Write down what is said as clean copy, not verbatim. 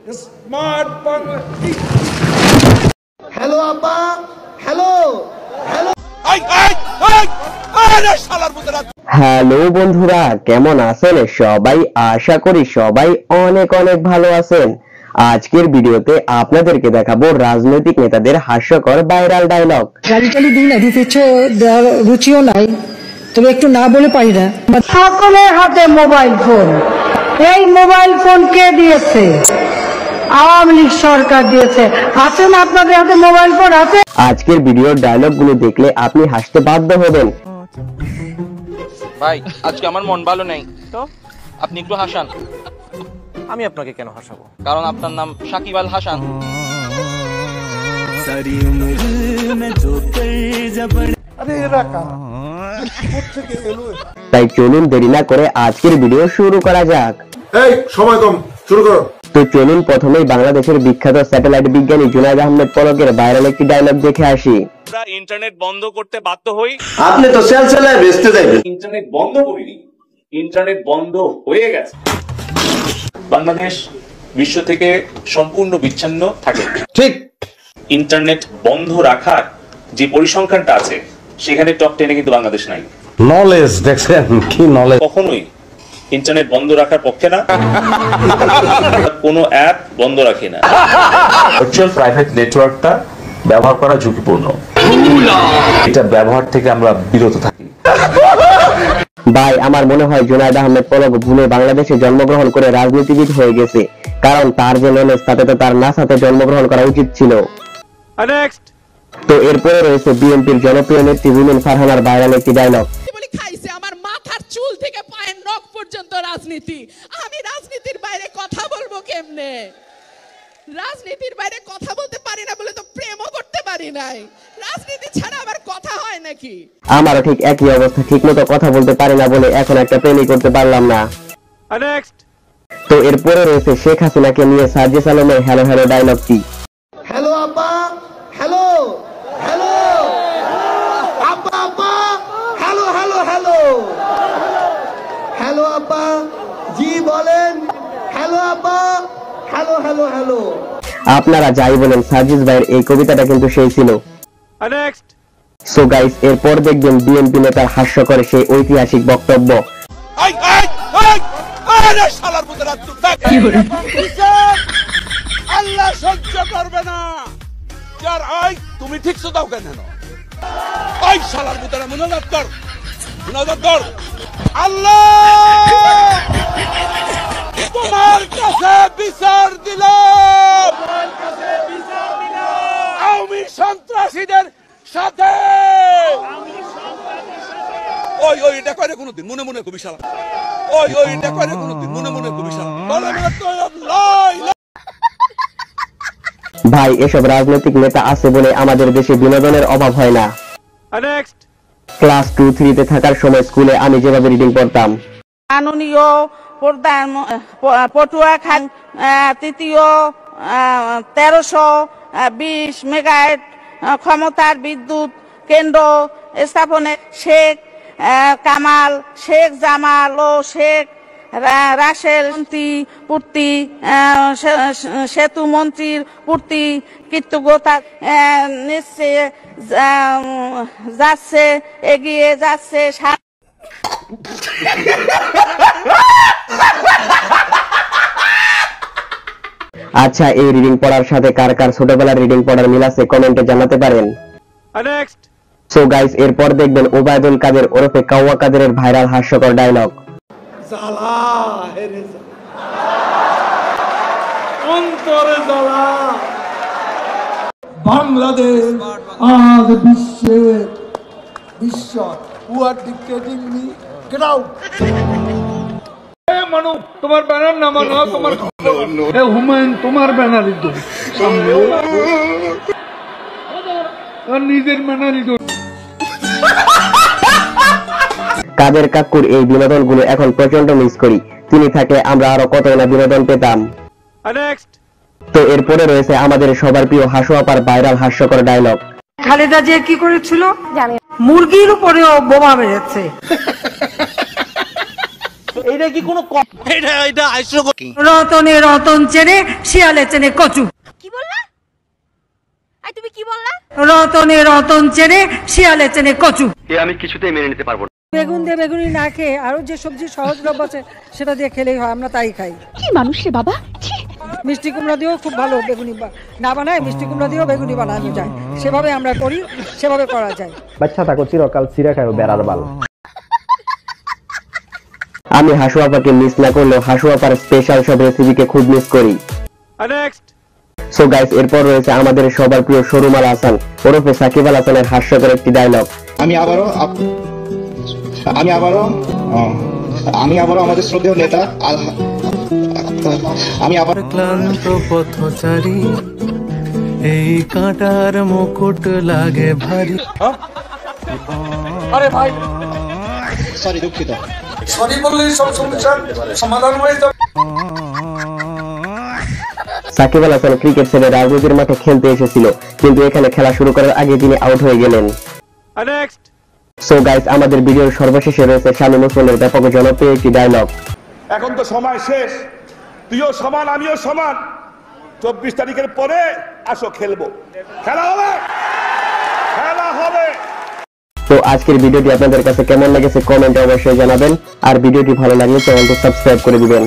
Smart Bangla. Hello আপা, hello hello. Hello বন্ধুরা, কেমন আছেন সবাই? আশা করি সবাই অনেক অনেক ভালো আছেন। আজকের ভিডিওতে আপনাদেরকে দেখাবো রাজনৈতিক নেতাদের হাস্যকর ভাইরাল ডায়লগ। গালি দিই না, দিতে রুচিও নাই, তবে একটু না বলে পারি না। সকলের হাতে মোবাইল ফোন। এই মোবাইল ফোন কে দিয়েছে? আওয়ামী লীগ সরকার দিয়েছে। আছেন আপনাদের হাতে মোবাইল ফোন আছে? আজকের ভিডিওর ডায়লগ গুলো দেখলে আপনি হাসতে বাধ্য হবেন। ভাই আজকে আমার মন ভালো নেই, তো আপনি একটু হাসান। আমি আপনাকে কেন হাসাবো? কারণ আপনার নাম সাকিব আল হাসান। তাই চলুন দেরি না করে আজকের ভিডিও শুরু করা যাক। এই সময় কম, শুরু করো। তো চলুন প্রথমেই বাংলাদেশের বিখ্যাত স্যাটেলাইট বিজ্ঞানী জুনায়েদ আহমেদ পলকের ভাইরাল একটি ডায়লগ দেখে আসি। আমরা ইন্টারনেট বন্ধ করতে বাধ্য হই। আপনি তো সেল সেলায় বেচতে যাবেন। ইন্টারনেট বন্ধ করিনি, ইন্টারনেট বন্ধ হয়ে গেছে। বাংলাদেশ বিশ্ব থেকে সম্পূর্ণ বিচ্ছিন্ন থাকে। ঠিক। ইন্টারনেট বন্ধ রাখার যে পরিসংখ্যানটা আছে সেখানে টপ 10-এ কিন্তু বাংলাদেশ নাই। নলেজ দেখছেন কি নলেজ। কখনোই ইন্টারনেট বন্ধ রাখার পক্ষে না, কোনো অ্যাপ বন্ধ রাখি না। ভার্চুয়াল প্রাইভেট নেটওয়ার্কটা ব্যবহার করা ঝুঁকিপূর্ণ, এটা ব্যবহার থেকে আমরা বিরত থাকি। ভাই, আমার মনে হয় জুনায়েদ আহমেদ পলক ভুলে বাংলাদেশে জন্মগ্রহণ করে রাজনীতিবিদ হয়ে গেছে, কারণ তার যে নলেজ তাতে তো তার নাসাতে জন্মগ্রহণ করা উচিত ছিল। তো এরপরে রয়েছে বিএনপির জনপ্রিয় নেত্রী রুমিন ফারহানার ভাইরাল একটি ডায়লগ। খাইছে আমার মাথার চুল থেকে পায়ের নখ পর্যন্ত রাজনীতি। আমি রাজনীতির বাইরে কথা বলবো কেমনে? রাজনীতির বাইরে কথা বলতে পারি না বলে তো প্রেমও করতে পারি নাই। রাজনীতি ছাড়া আবার কথা হয় নাকি? আমারও ঠিক একই অবস্থা, ঠিকমতো কথা বলতে পারি না বলে এখন একটা প্রেমই করতে পারলাম না। তো এরপরে রয়েছে শেখ হাসিনাকে নিয়ে সার্জিস আলমের হ্যালো হ্যালো ডায়লগটি। হ্যালো আপা, হ্যালো হ্যালো। আপা আপা, হ্যালো হ্যালো হ্যালো। হ্যালো আপা, জি বলেন। হ্যালো আপা, হ্যালো হ্যালো হ্যালো। আপনারা যাই বলেন, সার্জিস ভাইয়ের এই কবিতাটা কিন্তু সেই ছিল। সো গাইস, এরপর দেখবেন বিএনপি নেতার হাস্যকর সেই ঐতিহাসিক বক্তব্য। আল্লাহ সহ্য করবে না। যার আই তুমি ঠিক দাও কেন? ওই শালার ভিতরে মুনাজাত কর, মুনাজাত কর। আল্লাহ তোমার কাছে বিচার দিলাম, আওয়ামী সন্ত্রাসীদের সাথে। ওই ওই এটা করে কোনদিন মনে মনে কবি শালা। ওই ওই এটা করে কোনদিন মনে মনে কবি শালা। ভাই, এসব রাজনৈতিক নেতা আছে বলে আমাদের দেশে বিনোদনের অভাব হয় না। ক্লাস 2-3 থাকার সময় স্কুলে আমি যেভাবে রিডিং পড়তাম, মাননীয় প্রধান পটুয়াখালী তৃতীয় 1320 মেগাওয়াট ক্ষমতার বিদ্যুৎ কেন্দ্র স্থাপনে শেখ কামাল, শেখ জামাল ও শেখ রাসেল মন্ত্রী পূর্তি সেতু মন্ত্রীর পূর্তি কৃতজ্ঞতা নিশ্চয় যাচ্ছে, এগিয়ে যাচ্ছে। আচ্ছা, এই রিডিং পড়ার সাথে কার কার ছোটবেলার রিডিং পড়ার মিল আছে কমেন্টে জানাতে পারেন। সো গাইস, এরপর দেখবেন ওবায়দুল কাদের ওরফে কাওয়া কাদেরের ভাইরাল হাস্যকর ডায়লগ। জ্বালা হেরে অন্তরে জ্বালা। বাংলাদেশ আজ বিশ্ব who are dictating me, get out. মানো তোমার ব্যানার না মানো, তোমার হুমায়ুন তোমার ব্যানারই তো নিজের ব্যানারই তো। কাদের কাকুর এই বিনোদন গুলো এখন প্রচন্ড মিস করি, তিনি থাকলে আমরা আরো কত না বিনোদন পেতাম। তো এরপরে রয়েছে আমাদের সবার প্রিয় হাসু আপার ভাইরাল হাস্যকর ডায়লগ। খালেদা জিয়া কি করেছিল জানেন? মুরগির উপরেও বোমা মেরেছে। এইটা কি কোনো এটা আইসো রতনে রতন চেনে শিয়ালে চেনে কচু। কি বললা? আই তুমি কি বললা? রতনে রতন চেনে শিয়ালে চেনে কচু। আমি কিছুতেই মেনে নিতে পারবো না। বেগুন দিয়ে বেগুনি না খেয়ে আরো যে সবজি সহজলভ্য আছে সেটা দিয়ে খেলেই হয়, আমরা তাই খাই। কি মানুষ রে বাবা। মিষ্টি কুমড়া দিয়েও খুব ভালো বেগুনি না বানায়, মিষ্টি কুমড়া দিয়েও বেগুনি বানানো যায়, সেভাবে আমরা করি, সেভাবে করা যায়। বাচ্চা থাকো চিরকাল চিরা খাও বেড়ার বাল। আমি হাসু আপাকে মিস না করলেও হাসু আপার স্পেশাল সব রেসিপিকে খুব মিস করি। সো গাইস, এরপর রয়েছে আমাদের সবার প্রিয় শোরুম আল হাসান ওরফে সাকিব আল হাসানের হাস্যকর একটি ডায়লগ। আমি আবারও আমাদের শ্রদ্ধেয় নেতা আমি আবার ক্লান্ত পথচারী, এই কাঁটার মুকুট লাগে ভারী। আরে ভাই সরি, দুঃখিত। সরি বললেই সব সমস্যার সমাধান হয়ে যাবে। সাকিব আল হাসান ক্রিকেট ছেড়ে রাজনীতির মাঠে খেলতে এসেছিল, কিন্তু এখানে খেলা শুরু করার আগে তিনি আউট হয়ে গেলেন। সো গাইস, আমাদের ভিডিওর সর্বশেষে রয়েছে শামীম ওসমানের ব্যাপক জনপ্রিয় একটি ডায়লগ। এখন তো সময় শেষ, তুইও সমান আমিও সমান, 24 তারিখের পরে আসো খেলবো, খেলা হবে। তো আজকের ভিডিওটি আপনাদের কাছে কেমন লেগেছে কমেন্টে অবশ্যই জানাবেন, আর ভিডিওটি ভালো লাগলে চ্যানেলটি সাবস্ক্রাইব করে দিবেন।